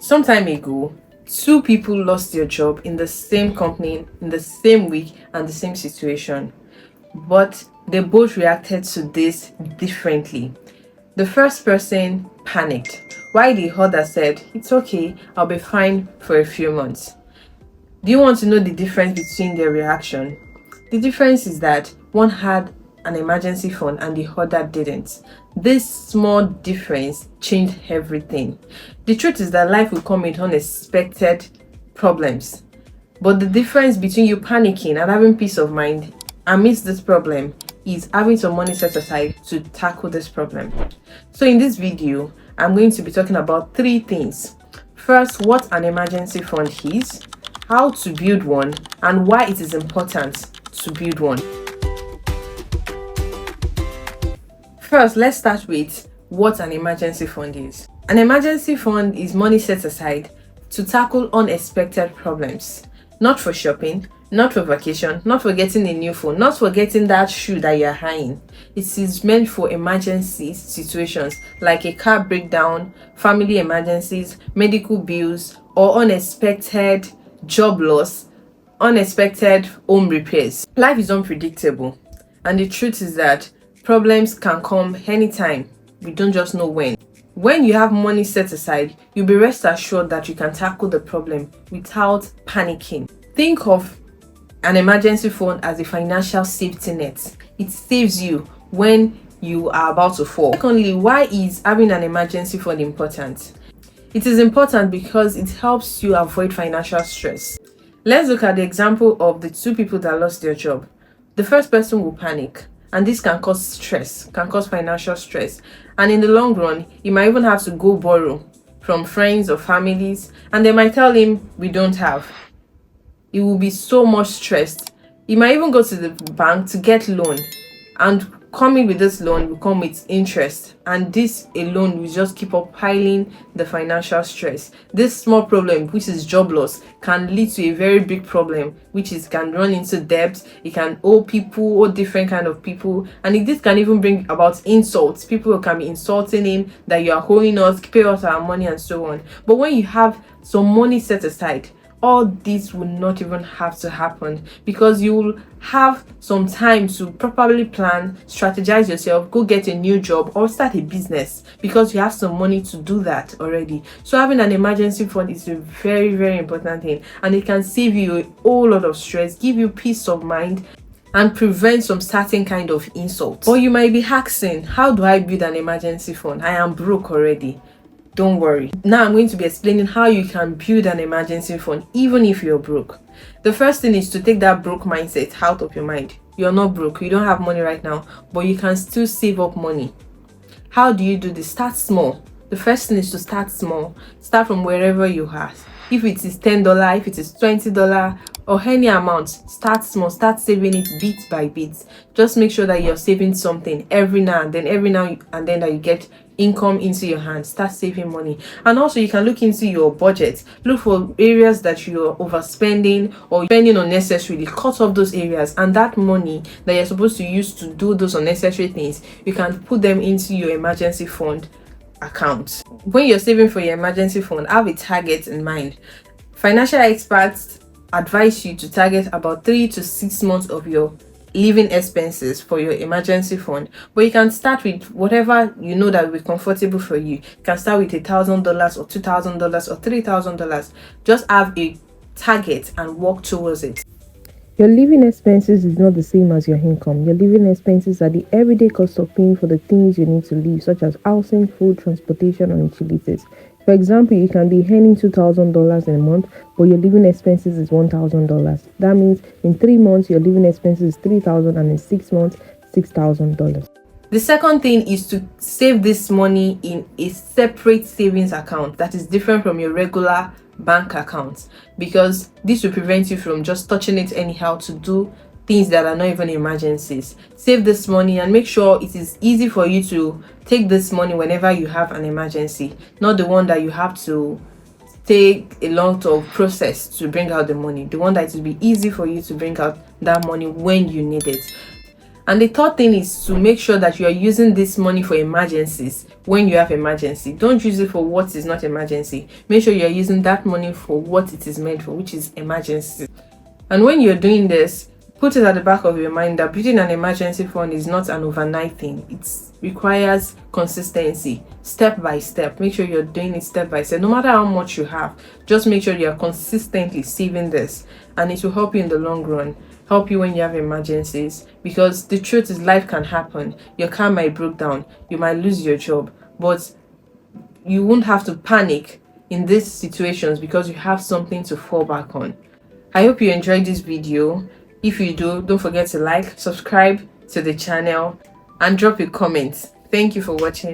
Some time ago, two people lost their job in the same company, in the same week, and the same situation. But they both reacted to this differently. The first person panicked, while the other said, "It's okay, I'll be fine for a few months." Do you want to know the difference between their reaction? The difference is that one had an emergency fund and the other didn't. This small difference changed everything. The truth is that life will come with unexpected problems. But the difference between you panicking and having peace of mind amidst this problem is having some money set aside to tackle this problem. So in this video, I'm going to be talking about three things. First, what an emergency fund is, how to build one, and why it is important to build one. First, let's start with what an emergency fund is. An emergency fund is money set aside to tackle unexpected problems. Not for shopping, not for vacation, not for getting a new phone, not for getting that shoe that you're eyeing. It is meant for emergency situations like a car breakdown, family emergencies, medical bills, or unexpected job loss, unexpected home repairs. Life is unpredictable, and the truth is that problems can come anytime. We don't just know when. When you have money set aside, you'll be rest assured that you can tackle the problem without panicking. Think of an emergency fund as a financial safety net. It saves you when you are about to fall. Secondly, why is having an emergency fund important? It is important because it helps you avoid financial stress. Let's look at the example of the two people that lost their job. The first person will panic, and this can cause stress, can cause financial stress. And in the long run, he might even have to go borrow from friends or families, and they might tell him, "We don't have." He will be so much stressed. He might even go to the bank to get loan, and coming with this loan will come with interest, and this alone will just keep up piling the financial stress. This small problem, which is job loss, can lead to a very big problem, which is can run into debt. It can owe people, owe different kind of people, and this can even bring about insults. People can be insulting him that you are owing us, pay us our money, and so on. But when you have some money set aside, all this will not even have to happen, because you will have some time to properly plan, strategize yourself, go get a new job or start a business, because you have some money to do that already. So having an emergency fund is a very, very important thing, and it can save you a whole lot of stress, give you peace of mind, and prevent some certain kind of insults. Or you might be asking, how do I build an emergency fund? I am broke already. Don't worry. Now I'm going to be explaining how you can build an emergency fund even if you're broke. The first thing is to take that broke mindset out of your mind. You're not broke, you don't have money right now, but you can still save up money. How do you do this? Start small. The first thing is to start small. Start from wherever you are. If it is $10, if it is $20, or any amount, start small. Start saving it bit by bit. Just make sure that you're saving something every now and then that you get income into your hands. Start saving money. And also you can look into your budget. Look for areas that you're overspending or spending unnecessarily. Cut off those areas, and that money that you're supposed to use to do those unnecessary things, you can put them into your emergency fund account. When you're saving for your emergency fund, have a target in mind. Financial experts advise you to target about 3 to 6 months of your living expenses for your emergency fund, but you can start with whatever you know that will be comfortable for you. You can start with $1,000 or $2,000 or $3,000. Just have a target and work towards it. Your living expenses is not the same as your income. Your living expenses are the everyday cost of paying for the things you need to live, such as housing, food, transportation, and utilities. For example, you can be earning $2,000 in a month, but your living expenses is $1,000. That means in 3 months, your living expenses is $3,000, and in 6 months, $6,000. The second thing is to save this money in a separate savings account that is different from your regular bank account, because this will prevent you from just touching it anyhow to do things that are not even emergencies. Save this money and make sure it is easy for you to take this money whenever you have an emergency, not the one that you have to take a lot of process to bring out the money. The one that it will be easy for you to bring out that money when you need it. And the third thing is to make sure that you are using this money for emergencies. When you have emergency, don't use it for what is not emergency. Make sure you are using that money for what it is meant for, which is emergency. And when you're doing this, put it at the back of your mind that building an emergency fund is not an overnight thing. It requires consistency, step by step. Make sure you're doing it step by step. No matter how much you have, just make sure you're consistently saving this, and it will help you in the long run. Help you when you have emergencies, because the truth is life can happen. Your car might break down, you might lose your job, but you won't have to panic in these situations because you have something to fall back on. I hope you enjoyed this video. If you do, don't forget to like, subscribe to the channel, and drop a comment. Thank you for watching.